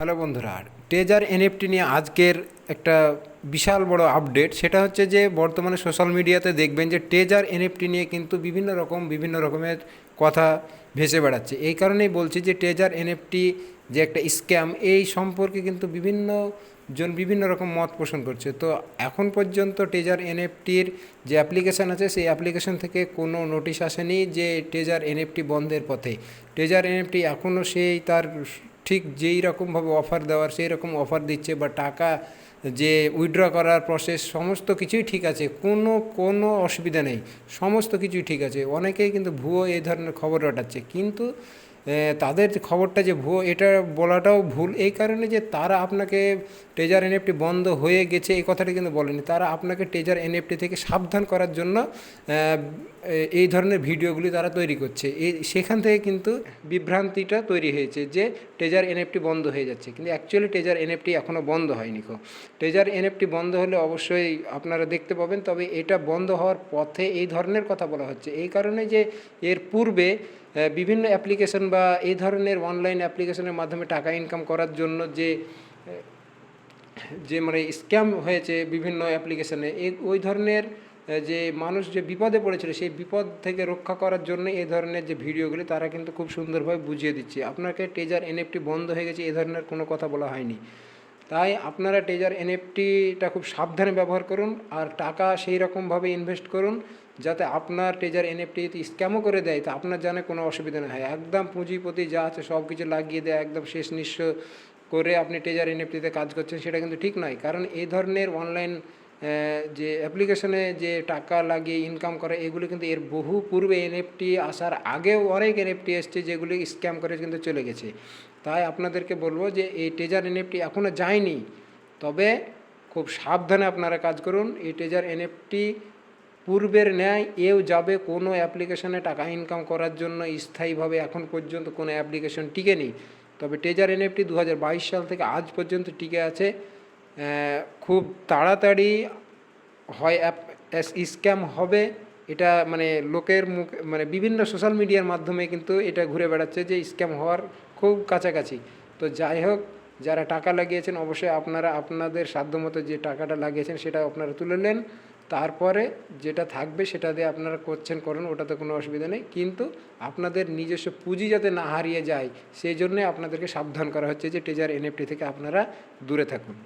Hello বন্ধুরা, taser NFT নিয়ে আজকের একটা বিশাল বড় আপডেট। সেটা হচ্ছে যে বর্তমানে সোশ্যাল মিডিয়াতে দেখবেন যে টেজার এনএফটি নিয়ে কিন্তু বিভিন্ন রকমের কথা ভেসে বেড়াচ্ছে। এই কারণেই বলছি যে টেজার এনএফটি যে একটা স্ক্যাম, এই সম্পর্কে কিন্তু বিভিন্ন রকম মত পোষণ করছে। তো এখন পর্যন্ত টেজার এনএফটির যে অ্যাপ্লিকেশান আছে সেই অ্যাপ্লিকেশান থেকে কোনো নোটিশ আসেনি যে টেজার এনএফটি বন্ধের পথে। টেজার এনএফটি এখনও সেই তার ঠিক যেই রকমভাবে অফার দেওয়ার সেই রকম অফার দিচ্ছে, বা টাকা যে উইথড্র করার প্রসেস সমস্ত কিছুই ঠিক আছে, কোনো অসুবিধা নেই, সমস্ত কিছুই ঠিক আছে। অনেকেই কিন্তু ভুয়ো এই ধরনের খবর রটাচ্ছে, কিন্তু তাদের খবরটা যে ভুয়ো এটা বলাটাও ভুল। এই কারণে যে তারা আপনাকে টেজার এনএফটি বন্ধ হয়ে গেছে এই কথাটা কিন্তু বলেনি, তারা আপনাকে টেজার এনএফটি থেকে সাবধান করার জন্য এই ধরনের ভিডিওগুলি তারা তৈরি করছে। সেখান থেকে কিন্তু বিভ্রান্তিটা তৈরি হয়েছে যে টেজার এনএফটি বন্ধ হয়ে যাচ্ছে, কিন্তু অ্যাকচুয়ালি টেজার এনএফটি এখনও বন্ধ হয়নি। টেজার এনএফটি বন্ধ হলে অবশ্যই আপনারা দেখতে পাবেন, তবে এটা বন্ধ হওয়ার পথে এই ধরনের কথা বলা হচ্ছে। এই কারণে যে এর পূর্বে বিভিন্ন অ্যাপ্লিকেশন বা এই ধরনের অনলাইন অ্যাপ্লিকেশনের মাধ্যমে টাকা ইনকাম করার জন্য যে যে মানে স্ক্যাম হয়েছে বিভিন্ন অ্যাপ্লিকেশনে, ওই ধরনের যে মানুষ যে বিপদে পড়েছিল সেই বিপদ থেকে রক্ষা করার জন্য এই ধরনের যে ভিডিওগুলি তারা কিন্তু খুব সুন্দরভাবে বুঝিয়ে দিচ্ছে। আপনাকে টেজার এনএফটি বন্ধ হয়ে গেছে এই ধরনের কোনো কথা বলা হয়নি। তাই আপনারা টেজার এনএফটিটা খুব সাবধানে ব্যবহার করুন, আর টাকা সেই রকমভাবে ইনভেস্ট করুন যাতে আপনার টেজার এনএফটি যদি স্ক্যামও করে দেয় তা আপনার জানে কোনো অসুবিধা না হয়। একদম পুঁজিপতি যা আছে সব কিছু লাগিয়ে দেয়, একদম শেষ নিঃস্ব করে আপনি টেজার এনএফটিতে কাজ করছেন, সেটা কিন্তু ঠিক নয়। কারণ এই ধরনের অনলাইন যে অ্যাপ্লিকেশনে যে টাকা লাগিয়ে ইনকাম করে, এগুলি কিন্তু এর বহু পূর্বে এনএফটি আসার আগেও অনেক এনএফটি এসছে যেগুলি স্ক্যাম করে কিন্তু চলে গেছে। তাই আপনাদেরকে বলবো যে এই টেজার এনএফটি এখনও যায়নি, তবে খুব সাবধানে আপনারা কাজ করুন। এই টেজার এনএফটি পূর্বের ন্যায় এও যাবে, কোনো অ্যাপ্লিকেশনে টাকা ইনকাম করার জন্য স্থায়ীভাবে এখন পর্যন্ত কোনো অ্যাপ্লিকেশন টিকেনি। তবে টেজার এনএফটি 2022 সাল থেকে আজ পর্যন্ত টিকে আছে। খুব তাড়াতাড়ি হয় স্ক্যাম হবে, এটা মানে লোকের মুখ মানে বিভিন্ন সোশ্যাল মিডিয়ার মাধ্যমে কিন্তু এটা ঘুরে বেড়াচ্ছে যে স্ক্যাম হওয়ার খুব কাছাকাছি। তো যাই হোক, যারা টাকা লাগিয়েছেন অবশ্যই আপনারা আপনাদের সাধ্যমতো যে টাকাটা লাগিয়েছেন সেটা আপনারা তুলে নেন, তারপরে যেটা থাকবে সেটা দিয়ে আপনারা করুন, ওটাতে কোনো অসুবিধা নেই। কিন্তু আপনাদের নিজস্ব পুঁজি যাতে না হারিয়ে যায় সেই জন্যে আপনাদেরকে সাবধান করা হচ্ছে যে টেজার এনএফটি থেকে আপনারা দূরে থাকুন।